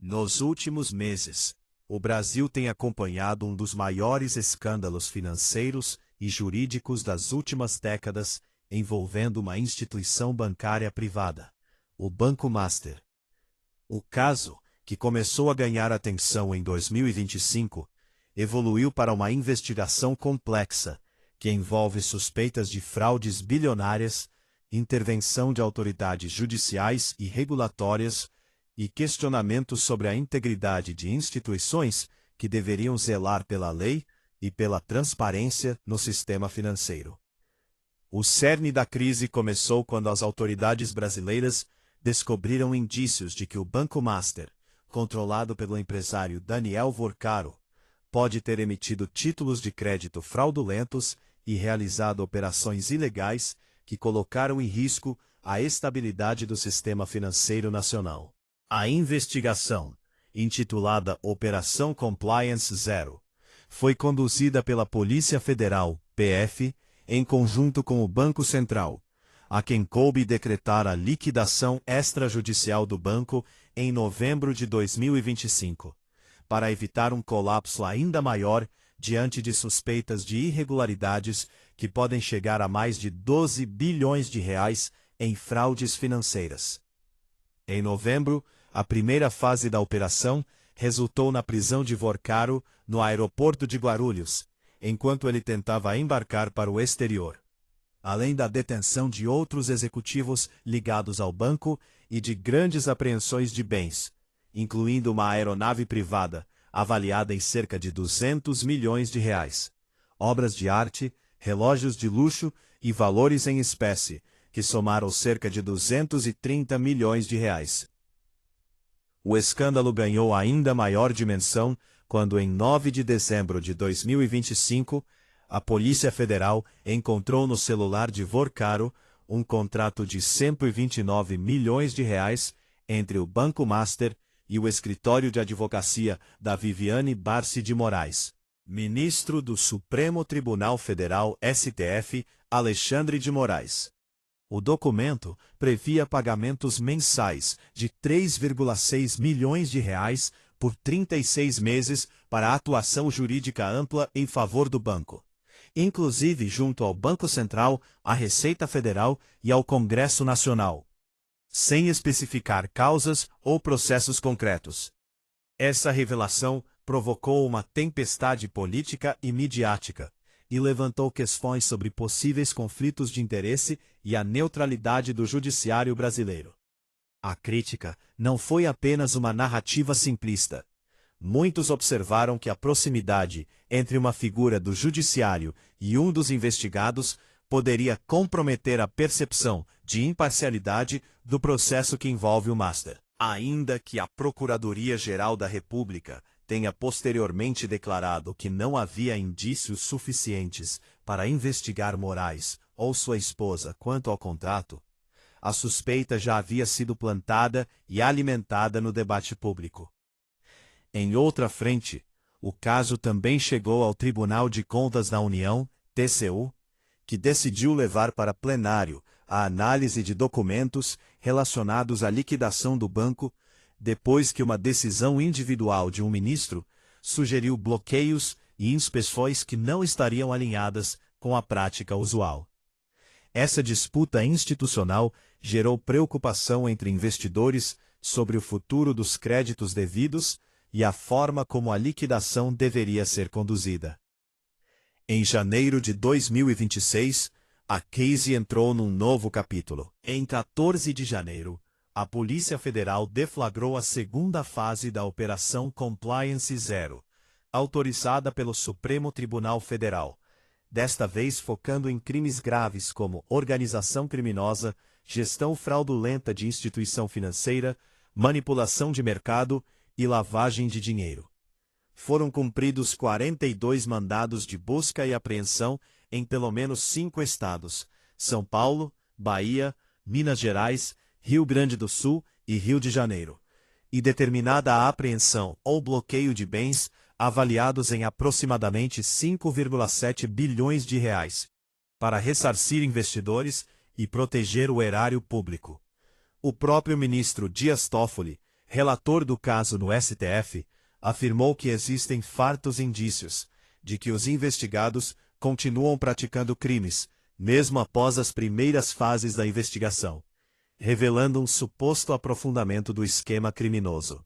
Nos últimos meses, o Brasil tem acompanhado um dos maiores escândalos financeiros e jurídicos das últimas décadas envolvendo uma instituição bancária privada, o Banco Master. O caso, que começou a ganhar atenção em 2025, evoluiu para uma investigação complexa, que envolve suspeitas de fraudes bilionárias, intervenção de autoridades judiciais e regulatórias e questionamentos sobre a integridade de instituições que deveriam zelar pela lei e pela transparência no sistema financeiro. O cerne da crise começou quando as autoridades brasileiras descobriram indícios de que o Banco Master, controlado pelo empresário Daniel Vorcaro, pode ter emitido títulos de crédito fraudulentos e realizado operações ilegais que colocaram em risco a estabilidade do sistema financeiro nacional. A investigação, intitulada Operação Compliance Zero, foi conduzida pela Polícia Federal, PF, em conjunto com o Banco Central, a quem coube decretar a liquidação extrajudicial do banco em novembro de 2025, para evitar um colapso ainda maior diante de suspeitas de irregularidades que podem chegar a mais de 12 bilhões de reais em fraudes financeiras. Em novembro, a primeira fase da operação resultou na prisão de Vorcaro no aeroporto de Guarulhos, enquanto ele tentava embarcar para o exterior. Além da detenção de outros executivos ligados ao banco e de grandes apreensões de bens, incluindo uma aeronave privada avaliada em cerca de 200 milhões de reais, obras de arte, relógios de luxo e valores em espécie, que somaram cerca de 230 milhões de reais. O escândalo ganhou ainda maior dimensão quando, em 9 de dezembro de 2025, a Polícia Federal encontrou no celular de Vorcaro um contrato de 129 milhões de reais entre o Banco Master e o escritório de advocacia da Viviane Barsi de Moraes, ministro do Supremo Tribunal Federal STF, Alexandre de Moraes. O documento previa pagamentos mensais de 3,6 milhões de reais por 36 meses para atuação jurídica ampla em favor do banco, inclusive junto ao Banco Central, à Receita Federal e ao Congresso Nacional, sem especificar causas ou processos concretos. Essa revelação provocou uma tempestade política e midiática e levantou questões sobre possíveis conflitos de interesse e a neutralidade do judiciário brasileiro. A crítica não foi apenas uma narrativa simplista. Muitos observaram que a proximidade entre uma figura do judiciário e um dos investigados poderia comprometer a percepção de imparcialidade do processo que envolve o Master. Ainda que a Procuradoria-Geral da República tenha posteriormente declarado que não havia indícios suficientes para investigar Moraes ou sua esposa quanto ao contrato, a suspeita já havia sido plantada e alimentada no debate público. Em outra frente, o caso também chegou ao Tribunal de Contas da União, TCU, que decidiu levar para plenário a análise de documentos relacionados à liquidação do banco, depois que uma decisão individual de um ministro sugeriu bloqueios e inspeções que não estariam alinhadas com a prática usual. Essa disputa institucional gerou preocupação entre investidores sobre o futuro dos créditos devidos e a forma como a liquidação deveria ser conduzida. Em janeiro de 2026, a crise entrou num novo capítulo. Em 14 de janeiro, a Polícia Federal deflagrou a segunda fase da Operação Compliance Zero, autorizada pelo Supremo Tribunal Federal, desta vez focando em crimes graves como organização criminosa, gestão fraudulenta de instituição financeira, manipulação de mercado e lavagem de dinheiro. Foram cumpridos 42 mandados de busca e apreensão em pelo menos 5 estados: São Paulo, Bahia, Minas Gerais, Rio Grande do Sul e Rio de Janeiro, e determinada a apreensão ou bloqueio de bens avaliados em aproximadamente 5,7 bilhões de reais, para ressarcir investidores e proteger o erário público. O próprio ministro Dias Toffoli relator do caso no STF, afirmou que existem fartos indícios de que os investigados continuam praticando crimes, mesmo após as primeiras fases da investigação, revelando um suposto aprofundamento do esquema criminoso.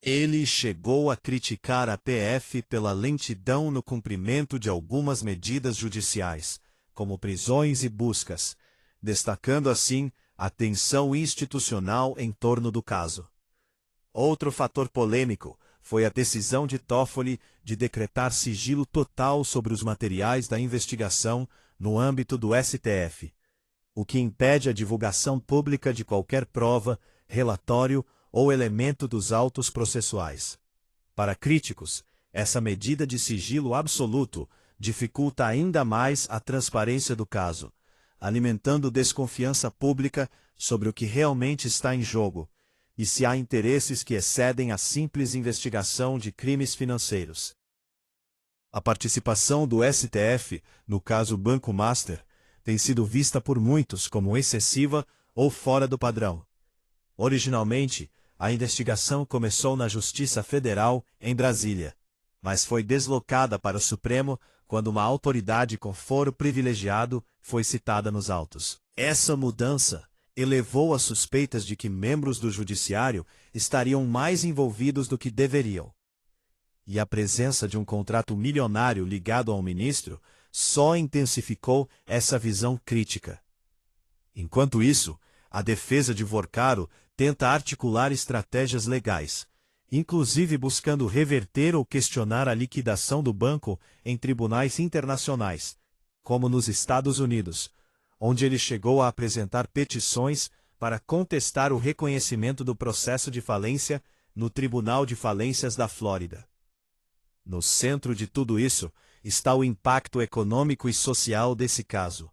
Ele chegou a criticar a PF pela lentidão no cumprimento de algumas medidas judiciais, como prisões e buscas, destacando assim a tensão institucional em torno do caso. Outro fator polêmico foi a decisão de Toffoli de decretar sigilo total sobre os materiais da investigação no âmbito do STF, o que impede a divulgação pública de qualquer prova, relatório ou elemento dos autos processuais. Para críticos, essa medida de sigilo absoluto dificulta ainda mais a transparência do caso, alimentando desconfiança pública sobre o que realmente está em jogo e se há interesses que excedem a simples investigação de crimes financeiros. A participação do STF no caso Banco Master tem sido vista por muitos como excessiva ou fora do padrão. Originalmente, a investigação começou na Justiça Federal, em Brasília, mas foi deslocada para o Supremo quando uma autoridade com foro privilegiado foi citada nos autos. Essa mudança elevou as suspeitas de que membros do Judiciário estariam mais envolvidos do que deveriam. E a presença de um contrato milionário ligado ao ministro só intensificou essa visão crítica. Enquanto isso, a defesa de Vorcaro tenta articular estratégias legais, inclusive buscando reverter ou questionar a liquidação do banco em tribunais internacionais, como nos Estados Unidos, onde ele chegou a apresentar petições para contestar o reconhecimento do processo de falência no Tribunal de Falências da Flórida. No centro de tudo isso está o impacto econômico e social desse caso.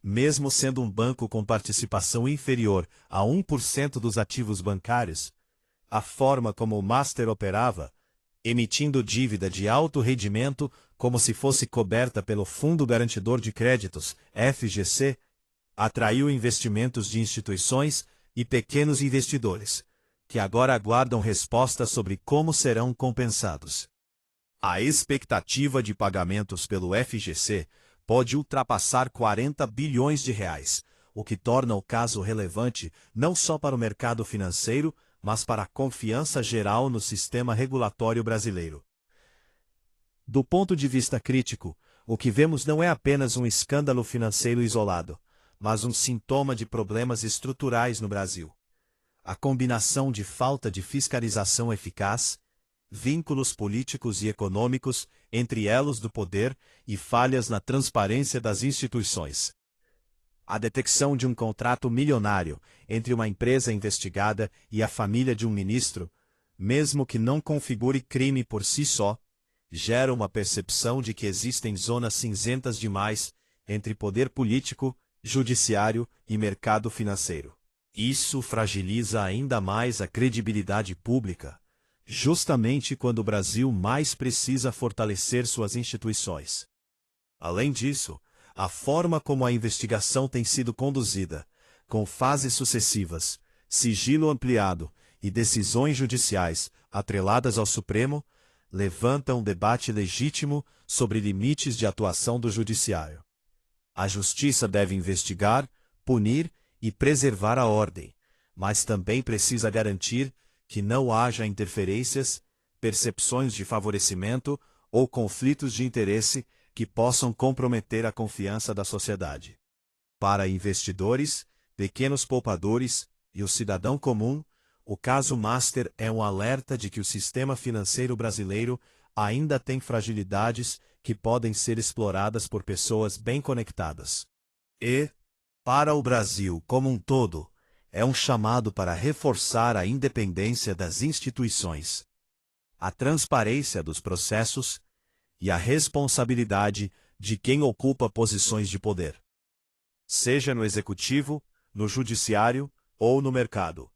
Mesmo sendo um banco com participação inferior a 1% dos ativos bancários, a forma como o Master operava, emitindo dívida de alto rendimento como se fosse coberta pelo Fundo Garantidor de Créditos, FGC, atraiu investimentos de instituições e pequenos investidores, que agora aguardam respostas sobre como serão compensados. A expectativa de pagamentos pelo FGC pode ultrapassar 40 bilhões de reais, o que torna o caso relevante não só para o mercado financeiro, mas para a confiança geral no sistema regulatório brasileiro. Do ponto de vista crítico, o que vemos não é apenas um escândalo financeiro isolado, mas um sintoma de problemas estruturais no Brasil. A combinação de falta de fiscalização eficaz, vínculos políticos e econômicos entre elos do poder e falhas na transparência das instituições. A detecção de um contrato milionário entre uma empresa investigada e a família de um ministro, mesmo que não configure crime por si só, gera uma percepção de que existem zonas cinzentas demais entre poder político, judiciário e mercado financeiro. Isso fragiliza ainda mais a credibilidade pública, justamente quando o Brasil mais precisa fortalecer suas instituições. Além disso, a forma como a investigação tem sido conduzida, com fases sucessivas, sigilo ampliado e decisões judiciais atreladas ao Supremo, levanta um debate legítimo sobre limites de atuação do Judiciário. A Justiça deve investigar, punir e preservar a ordem, mas também precisa garantir que não haja interferências, percepções de favorecimento ou conflitos de interesse que possam comprometer a confiança da sociedade. Para investidores, pequenos poupadores e o cidadão comum, o caso Master é um alerta de que o sistema financeiro brasileiro ainda tem fragilidades que podem ser exploradas por pessoas bem conectadas. E, para o Brasil como um todo, é um chamado para reforçar a independência das instituições, a transparência dos processos e a responsabilidade de quem ocupa posições de poder, seja no executivo, no judiciário ou no mercado.